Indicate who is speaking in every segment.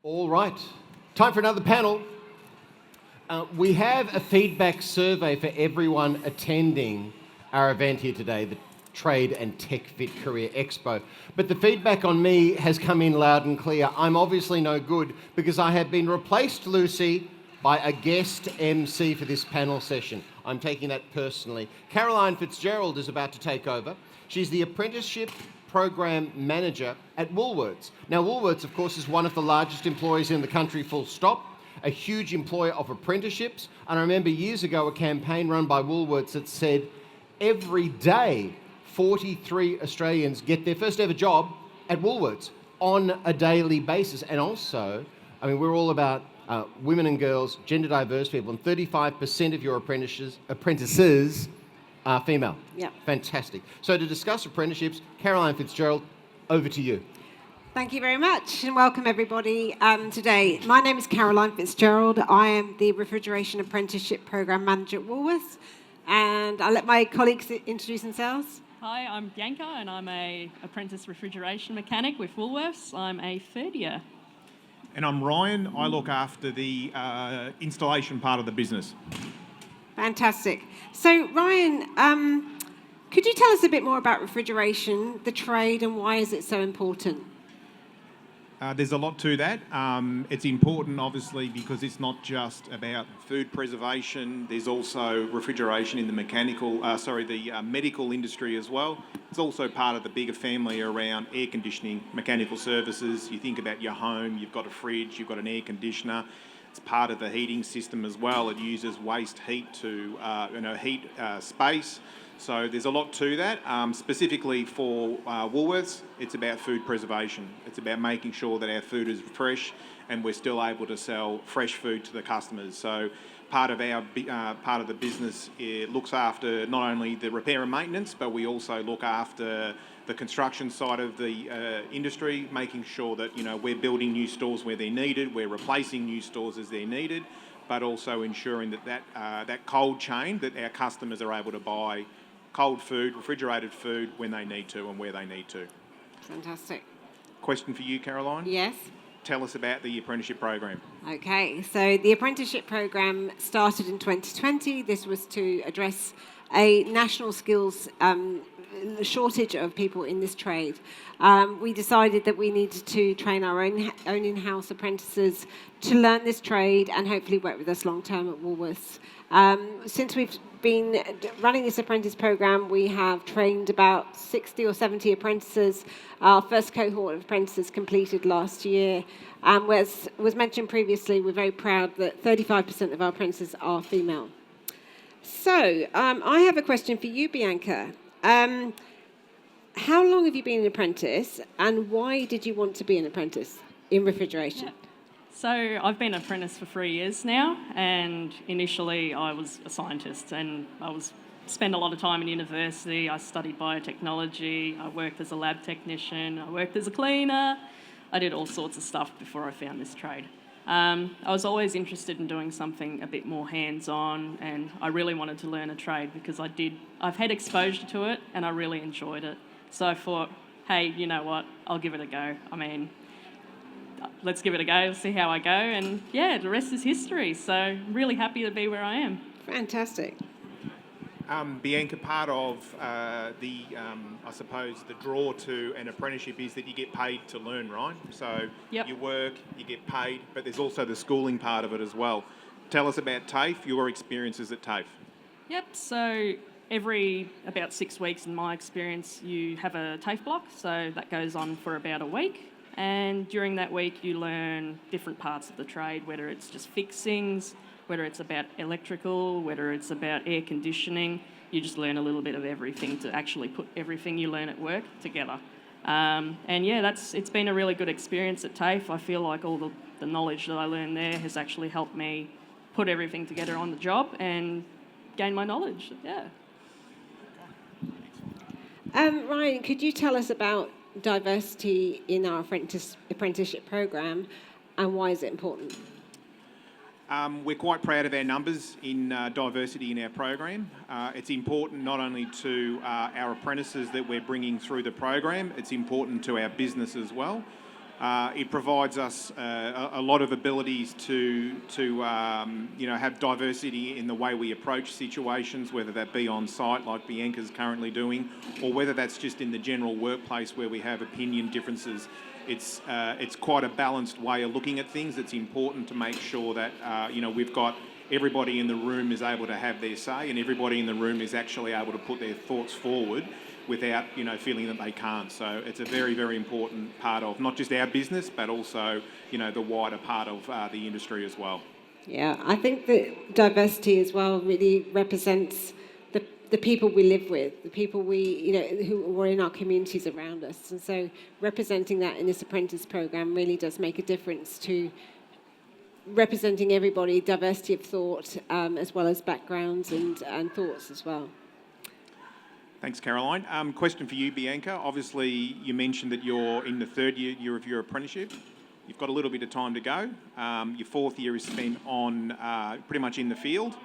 Speaker 1: All right, time for another panel. We have a feedback survey for everyone attending our event here today, the Trade and Tech Fit Career Expo. But the feedback on me has come in loud and clear. I'm obviously no good because I have been replaced, Lucy, by a guest MC for this panel session. I'm taking that personally. Caroline Fitzgerald is about to take over. She's the Apprenticeship Program Manager at Woolworths. Now, Woolworths, of course, is one of the largest employers in the country, full stop, a huge employer of apprenticeships. And I remember years ago a campaign run by Woolworths that said every day 43 Australians get their first ever job at Woolworths on a daily basis. And also, I mean, we're all about women and girls, gender diverse people, and 35% of your apprentices are female.
Speaker 2: Yeah.
Speaker 1: Fantastic. So to discuss apprenticeships, Caroline Fitzgerald, over to you.
Speaker 2: Thank you very much and welcome everybody today. My name is Caroline Fitzgerald. I am the Refrigeration Apprenticeship Program Manager at Woolworths, and I'll let my colleagues introduce themselves.
Speaker 3: Hi, I'm Bianca and I'm a apprentice refrigeration mechanic with Woolworths. I'm a third year.
Speaker 4: And I'm Ryan. I look after the installation part of the business.
Speaker 2: Fantastic. So Ryan, could you tell us a bit more about refrigeration, the trade, and why is it so important?
Speaker 4: There's a lot to that. It's important, obviously, because it's not just about food preservation. There's also refrigeration in the medical industry as well. It's also part of the bigger family around air conditioning, mechanical services. You think about your home, you've got a fridge, you've got an air conditioner. It's part of the heating system as well. It uses waste heat to heat space. So there's a lot to that. Specifically for Woolworths, it's about food preservation. It's about making sure that our food is fresh and we're still able to sell fresh food to the customers. So part of the business looks after not only the repair and maintenance, but we also look after the construction side of the industry, making sure that we're building new stores where they're needed, we're replacing new stores as they're needed, but also ensuring that cold chain, that our customers are able to buy cold food, refrigerated food when they need to and where they need to.
Speaker 2: Fantastic.
Speaker 4: Question for you, Caroline.
Speaker 2: Yes.
Speaker 4: Tell us about the apprenticeship program.
Speaker 2: Okay, so the apprenticeship program started in 2020. This was to address a national skills shortage of people in this trade. We decided that we needed to train our own in-house apprentices to learn this trade and hopefully work with us long-term at Woolworths. Since we've been running this apprentice program, we have trained about 60 or 70 apprentices. Our first cohort of apprentices completed last year. As was mentioned previously, we're very proud that 35% of our apprentices are female. So, I have a question for you, Bianca. How long have you been an apprentice, and why did you want to be an apprentice in refrigeration?
Speaker 3: Yeah. So I've been an apprentice for 3 years now, and initially I was a scientist and spent a lot of time in university. I studied biotechnology, I worked as a lab technician, I worked as a cleaner. I did all sorts of stuff before I found this trade. I was always interested in doing something a bit more hands-on, and I really wanted to learn a trade because I've had exposure to it and I really enjoyed it. So I thought, hey, you know what, I'll give it a go. I mean, let's give it a go, see how I go, and yeah, the rest is history. So I'm really happy to be where I am.
Speaker 2: Fantastic.
Speaker 4: Bianca, part of I suppose, the draw to an apprenticeship is that you get paid to learn, right? So
Speaker 3: Yep.
Speaker 4: You work, you get paid, but there's also the schooling part of it as well. Tell us about TAFE, your experiences at TAFE.
Speaker 3: Yep, so every about 6 weeks in my experience, you have a TAFE block, so that goes on for about a week. And during that week, you learn different parts of the trade, whether it's just fixings, whether it's about electrical, whether it's about air conditioning. You just learn a little bit of everything to actually put everything you learn at work together. And yeah, it's been a really good experience at TAFE. I feel like all the knowledge that I learned there has actually helped me put everything together on the job and gain my knowledge. Yeah.
Speaker 2: Ryan, could you tell us about diversity in our apprenticeship program and why is it important?
Speaker 4: We're quite proud of our numbers in diversity in our program. It's important not only to our apprentices that we're bringing through the program, it's important to our business as well. It provides us a lot of abilities to have diversity in the way we approach situations, whether that be on site like Bianca's currently doing, or whether that's just in the general workplace where we have opinion differences. It's quite a balanced way of looking at things. It's important to make sure that we've got everybody in the room is able to have their say, and everybody in the room is actually able to put their thoughts forward without feeling that they can't. So it's a very, very important part of not just our business, but also the wider part of the industry as well.
Speaker 2: Yeah, I think that diversity as well really represents the people we live with, the people who are in our communities around us. And so representing that in this apprentice program really does make a difference to representing everybody, diversity of thought, as well as backgrounds and thoughts as well.
Speaker 4: Thanks, Caroline. Question for you, Bianca. Obviously, you mentioned that you're in the third year of your apprenticeship. You've got a little bit of time to go. Your fourth year is spent on pretty much in the field.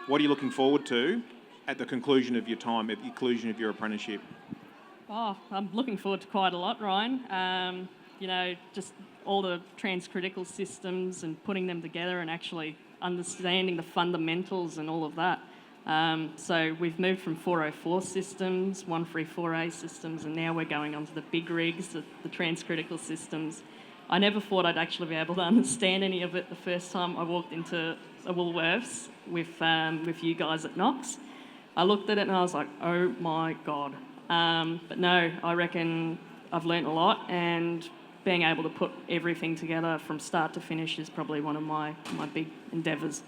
Speaker 4: What are you looking forward to at the conclusion of your time, at the conclusion of your apprenticeship?
Speaker 3: Oh, I'm looking forward to quite a lot, Ryan. Just all the transcritical systems and putting them together and actually understanding the fundamentals and all of that. So we've moved from 404 systems, 134A systems, and now we're going on to the big rigs, the transcritical systems. I never thought I'd actually be able to understand any of it the first time I walked into a Woolworths with you guys at Knox. I looked at it and I was like, oh my God. But no, I reckon I've learnt a lot, and being able to put everything together from start to finish is probably one of my big endeavours.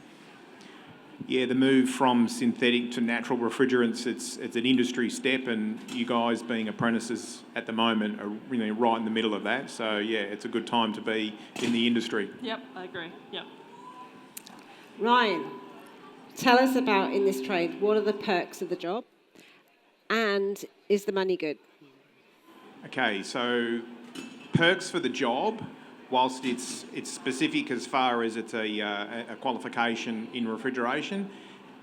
Speaker 4: Yeah, the move from synthetic to natural refrigerants, it's an industry step, and you guys being apprentices at the moment are really right in the middle of that. So yeah, it's a good time to be in the industry.
Speaker 3: Yep, I agree. Yep.
Speaker 2: Ryan, tell us about in this trade, what are the perks of the job, and is the money good?
Speaker 4: Okay, so perks for the job, whilst it's specific as far as it's a qualification in refrigeration,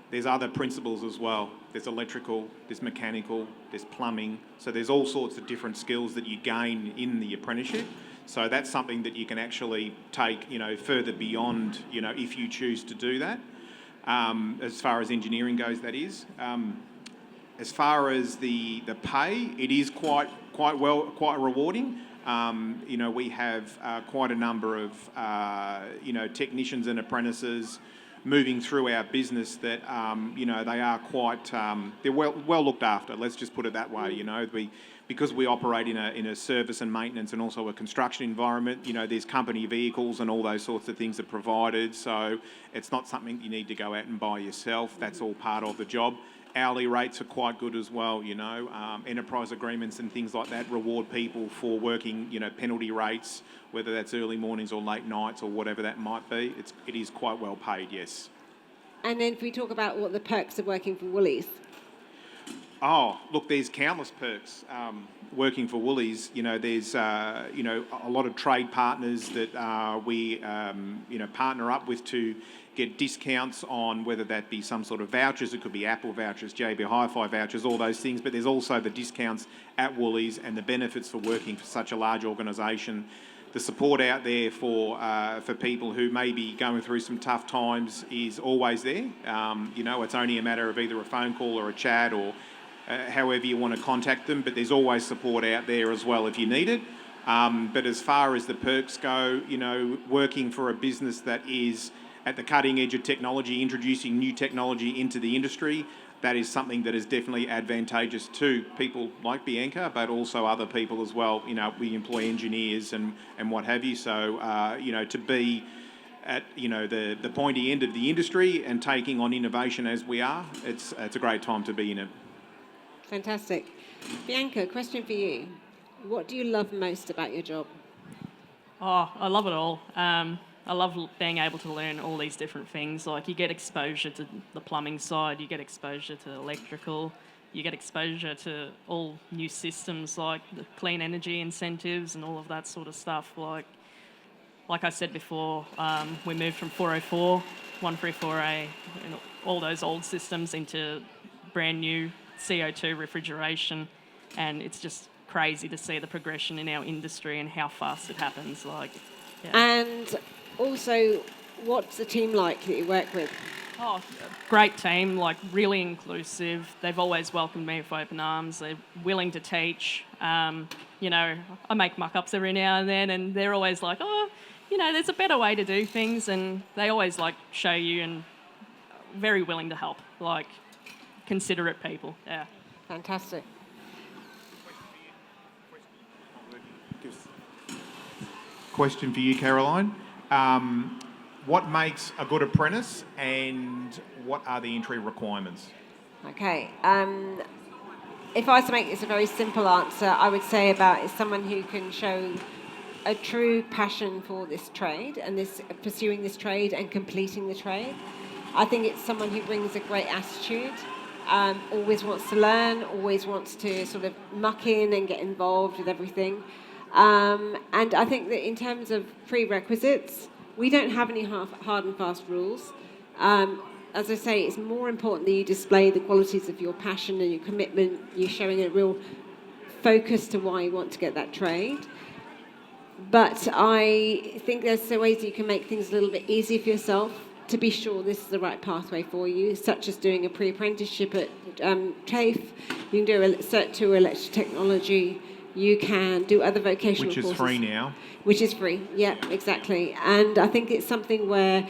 Speaker 4: there's other principles as well. There's electrical, there's mechanical, there's plumbing. So there's all sorts of different skills that you gain in the apprenticeship. So that's something that you can actually take, further beyond, if you choose to do that. As far as engineering goes, that is. As far as the pay, it is quite rewarding. We have quite a number of, technicians and apprentices moving through our business that, they are quite, they're well looked after. Let's just put it that way. Because we operate in a service and maintenance and also a construction environment, there's company vehicles and all those sorts of things are provided. So it's not something you need to go out and buy yourself. That's all part of the job. Hourly rates are quite good as well, enterprise agreements and things like that reward people for working, penalty rates, whether that's early mornings or late nights or whatever that might be. It is quite well paid, yes.
Speaker 2: And then if we talk about what the perks of working for Woolies.
Speaker 4: Oh, look, there's countless perks working for Woolies. There's, a lot of trade partners that we, partner up with to get discounts on whether that be some sort of vouchers. It could be Apple vouchers, JB Hi-Fi vouchers, all those things. But there's also the discounts at Woolies and the benefits for working for such a large organisation. The support out there for people who may be going through some tough times is always there. It's only a matter of either a phone call or a chat or however you want to contact them, but there's always support out there as well if you need it. But as far as the perks go, working for a business that is at the cutting edge of technology, introducing new technology into the industry, that is something that is definitely advantageous to people like Bianca, but also other people as well. We employ engineers and what have you. So, to be at, the pointy end of the industry and taking on innovation as we are, it's a great time to be in it.
Speaker 2: Fantastic. Bianca, question for you. What do you love most about your job?
Speaker 3: Oh, I love it all. I love being able to learn all these different things. Like, you get exposure to the plumbing side, you get exposure to electrical, you get exposure to all new systems like the clean energy incentives and all of that sort of stuff. Like I said before, we moved from 404, 134A, and all those old systems into brand new CO2 refrigeration, and it's just crazy to see the progression in our industry and how fast it happens.
Speaker 2: And also, what's the team like that you work with?
Speaker 3: Oh, great team, really inclusive. They've always welcomed me with open arms. They're willing to teach. I make muck-ups every now and then, and they're always like, oh, there's a better way to do things, and they always show you and very willing to help, considerate people. Yeah.
Speaker 2: Fantastic.
Speaker 4: Question for you, Caroline. What makes a good apprentice, and what are the entry requirements?
Speaker 2: Okay. If I was to make this a very simple answer, I would say is someone who can show a true passion for this trade and pursuing this trade and completing the trade. I think it's someone who brings a great attitude, always wants to learn, always wants to sort of muck in and get involved with everything. And I think that in terms of prerequisites, we don't have any hard and fast rules. As I say, it's more important that you display the qualities of your passion and your commitment. You're showing a real focus to why you want to get that trade. But I think there's ways you can make things a little bit easier for yourself to be sure this is the right pathway for you, such as doing a pre-apprenticeship at TAFE. You can do a Cert 2 electrical technology. You can do other vocational courses. Which is free
Speaker 4: now.
Speaker 2: Which is free, yeah, exactly. And I think it's something where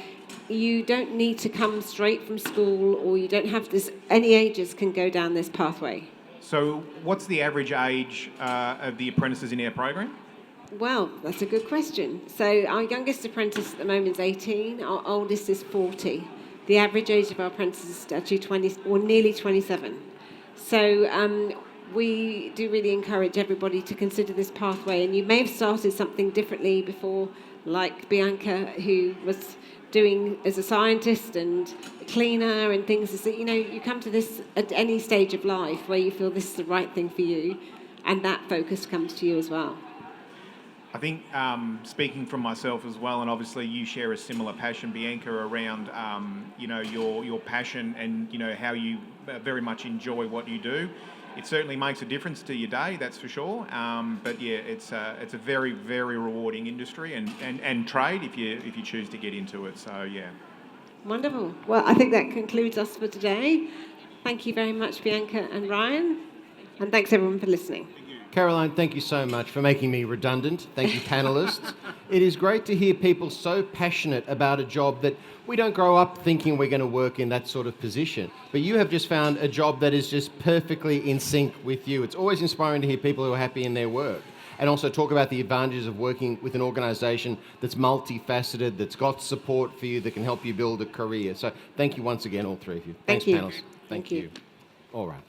Speaker 2: you don't need to come straight from school, or you don't have this, any ages can go down this pathway.
Speaker 4: So what's the average age of the apprentices in our program?
Speaker 2: Well, that's a good question. So our youngest apprentice at the moment is 18, our oldest is 40. The average age of our apprentices is actually 20, or nearly 27. So we do really encourage everybody to consider this pathway, and you may have started something differently before, like Bianca, who was doing as a scientist and a cleaner and things. So, you come to this at any stage of life where you feel this is the right thing for you, and that focus comes to you as well.
Speaker 4: I think, speaking from myself as well, and obviously you share a similar passion, Bianca, around your passion and how you very much enjoy what you do. It certainly makes a difference to your day, that's for sure. But yeah, it's a very, very rewarding industry and trade if you choose to get into it. So yeah.
Speaker 2: Wonderful. Well, I think that concludes us for today. Thank you very much, Bianca and Ryan, and thanks everyone for listening.
Speaker 1: Caroline, thank you so much for making me redundant. Thank you, panellists. It is great to hear people so passionate about a job that we don't grow up thinking we're going to work in that sort of position. But you have just found a job that is just perfectly in sync with you. It's always inspiring to hear people who are happy in their work, and also talk about the advantages of working with an organisation that's multifaceted, that's got support for you, that can help you build a career. So thank you once again, all three of you.
Speaker 2: Thank you.
Speaker 1: Panels. Thank you. All right.